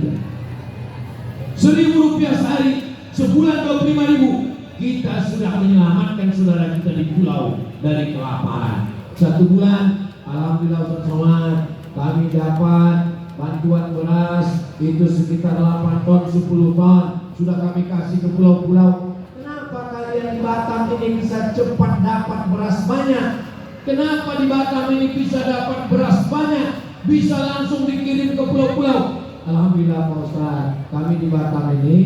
S1: 1.000 rupiah sehari, sebulan 25.000. Kita sudah menyelamatkan saudara kita di pulau dari kelaparan. 1 bulan, alhamdulillah Ustaz Somad, kami dapat bantuan beras itu sekitar 8 ton, 10 ton. Sudah kami kasih ke pulau-pulau. Kenapa kalian di Batam ini bisa cepat dapat beras banyak? Kenapa di Batam ini bisa dapat beras banyak? Bisa langsung dikirim ke pulau-pulau. Alhamdulillah Pak Ustaz, kami di Batam ini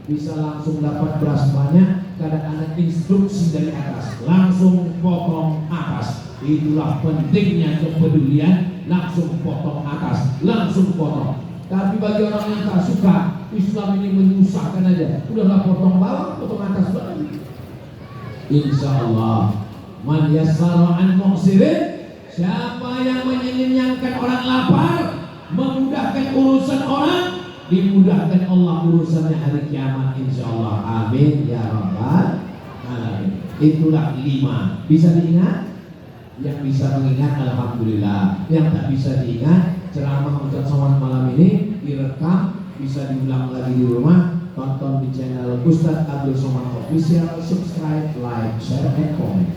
S1: bisa langsung dapat beras banyak karena ada instruksi dari atas, langsung potong atas. Itulah pentingnya kepedulian, langsung potong atas, langsung potong. Tapi bagi orang yang tak suka, Islam ini menyusahkan aja. Udahlah potong bawah, potong atas lagi. Insya Allah, man yassara an mu'sirin, siapa yang menyenangkan orang lapar, memudahkan urusan orang, dimudahkan Allah urusannya hari kiamat insyaallah. Amin ya rabbal alamin. Itulah 5. Bisa diingat? Yang bisa mengingat alhamdulillah. Yang tak bisa diingat, ceramah Ustaz Somad malam ini direkam, bisa diulang lagi di rumah. Tonton di channel Ustaz Abdul Somad Official, subscribe, like, share, and comment.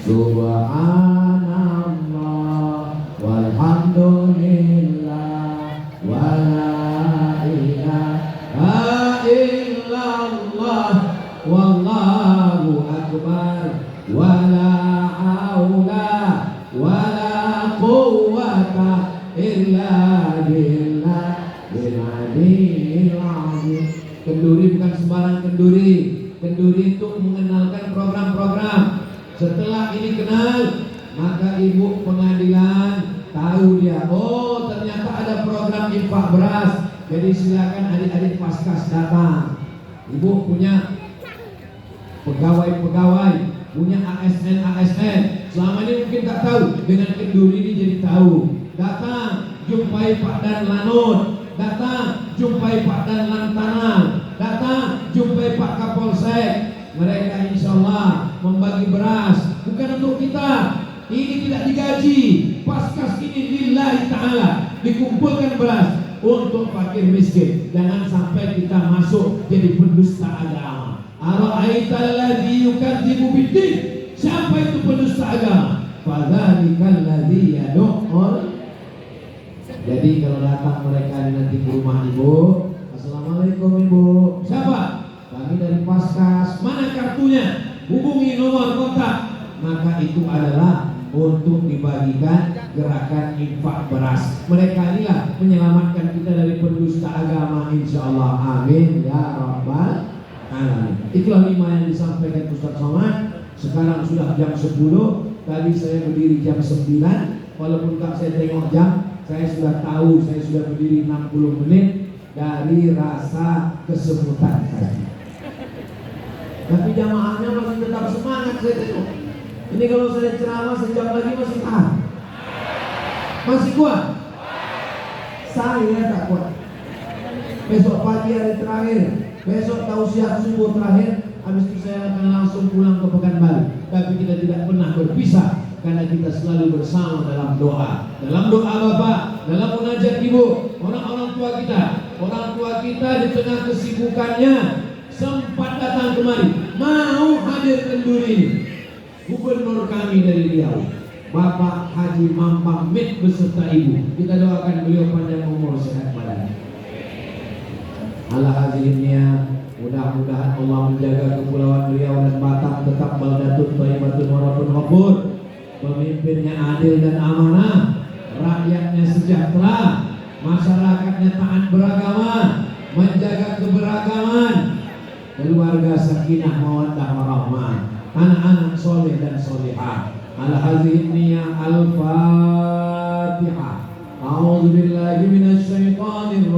S1: Subhanallah walhamdulillah wala ilaha illallah wallahu akbar wala haula wala quwwata illa billahil aliyyil azim. Kenduri bukan sembarang kenduri. Kenduri itu mengenalkan program-program. Setelah ini kenal, maka ibu pengadilan tahu dia, oh ternyata ada program infak beras. Jadi silakan adik-adik paskas datang. Ibu punya pegawai-pegawai, punya ASN. Selama ini mungkin tak tahu, dengan kenduri ini jadi tahu. Datang, jumpai Pak Dan Lanut. Datang, jumpai Pak Dan Lantanal. Datang, jumpai Pak Kapolsek. Mereka insya Allah membagi beras, bukan untuk kita. Ini tidak digaji. Paskas ini lillahi ta'ala, dikumpulkan beras untuk fakir miskin. Jangan sampai kita masuk jadi pendusta agama. Ara'aital ladzi yukadzibu biddin. Siapa itu pendusta agama? Fadzalikal ladzi yad'ul. Jadi kalau datang mereka nanti ke rumah ibu, assalamualaikum ibu. Siapa? Kami dari Paskas. Mana kartunya? Hubungi nomor kontak. Maka itu adalah untuk dibagikan gerakan infak beras. Mereka inilah menyelamatkan kita dari pendusta agama insyaallah. Amin ya rabbal alamin. Itulah 5 yang disampaikan Ustaz Somad. Sekarang sudah jam 10. Tadi saya berdiri jam 9. Walaupun tak saya tengok jam, saya sudah tahu saya sudah berdiri 60 menit dari rasa kesemutan saya. Tapi jamaahnya masih tetap semangat saya tengok. Ini kalau saya ceramah sejam lagi masih tahan. Masih kuat? Saya tak kuat. Besok pagi hari terakhir, besok tausiah subuh terakhir, habis itu saya akan langsung pulang ke Pekanbaru. Tapi kita tidak pernah berpisah karena kita selalu bersama dalam doa. Dalam doa Bapak, dalam munajat Ibu, orang-orang tua kita. Orang tua kita di tengah kesibukannya sempat datang kemari, mau hadir kenduri ini. Gubernur kami dari Riau, Bapak Haji Mampang Mit beserta Ibu. Kita doakan beliau panjang umur sehat badan. ala hadhihi niyah. Mudah-mudahan Allah menjaga kepulauan Riau dan Batam tetap baldatun thayyibatun waratun ghafur. Pemimpinnya adil dan amanah, rakyatnya sejahtera, masyarakatnya taat beragama, menjaga keberagaman, keluarga sakinah mawaddah warahmah, anak-anak soleh dan solehah. Ala hadhihi niyah al-Fatihah. A'udzu billahi minasyaitonir